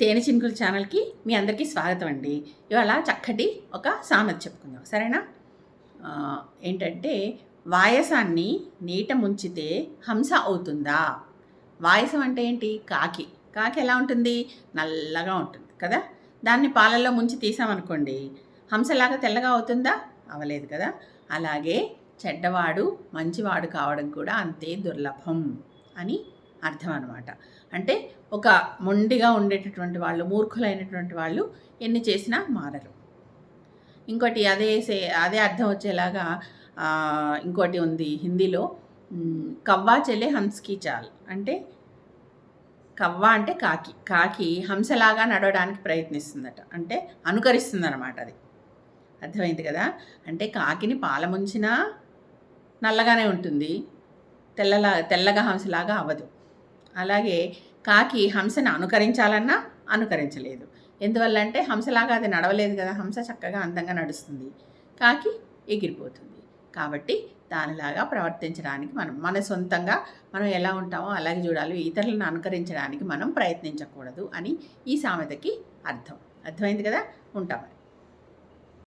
తేనె చినుకుల ఛానల్కి మీ అందరికీ స్వాగతం అండి. ఇవాళ చక్కటి ఒక సామెత చెప్పుకుందాం, సరేనా? ఏంటంటే, వాయసాన్ని నీట ముంచితే హంస అవుతుందా? వాయసం అంటే ఏంటి? కాకి. కాకి ఎలా ఉంటుంది? నల్లగా ఉంటుంది కదా. దాన్ని పాలల్లో ముంచి తీసామనుకోండి, హంసలాగా తెల్లగా అవుతుందా? అవలేదు కదా. అలాగే చెడ్డవాడు మంచివాడు కావడం కూడా అంతే దుర్లభం అని అర్థం అనమాట. అంటే ఒక మొండిగా ఉండేటటువంటి వాళ్ళు, మూర్ఖులైనటువంటి వాళ్ళు ఎన్ని చేసినా మారరు. ఇంకోటి అదే అర్థం వచ్చేలాగా ఇంకోటి ఉంది హిందీలో, కవ్వా చెల్లె హంస్కి చాల్. అంటే కవ్వ అంటే కాకి. కాకి హంసలాగా నడవడానికి ప్రయత్నిస్తుందట, అంటే అనుకరిస్తుందన్నమాట. అది అర్థమైంది కదా. అంటే కాకిని పాల ముంచినా నల్లగానే ఉంటుంది, తెల్లగా హంసలాగా అవ్వదు. అలాగే కాకి హంసను అనుకరించాలన్నా అనుకరించలేదు. ఎందువల్ల అంటే హంసలాగా అది నడవలేదు కదా. హంస చక్కగా అందంగా నడుస్తుంది, కాకి ఎగిరిపోతుంది. కాబట్టి దానిలాగా ప్రవర్తించడానికి మన సొంతంగా మనం ఎలా ఉంటామో అలాగే చూడాలి. ఇతరులను అనుకరించడానికి మనం ప్రయత్నించకూడదు అని ఈ సామెతకి అర్థం. అర్థమైంది కదా. ఉంటాం.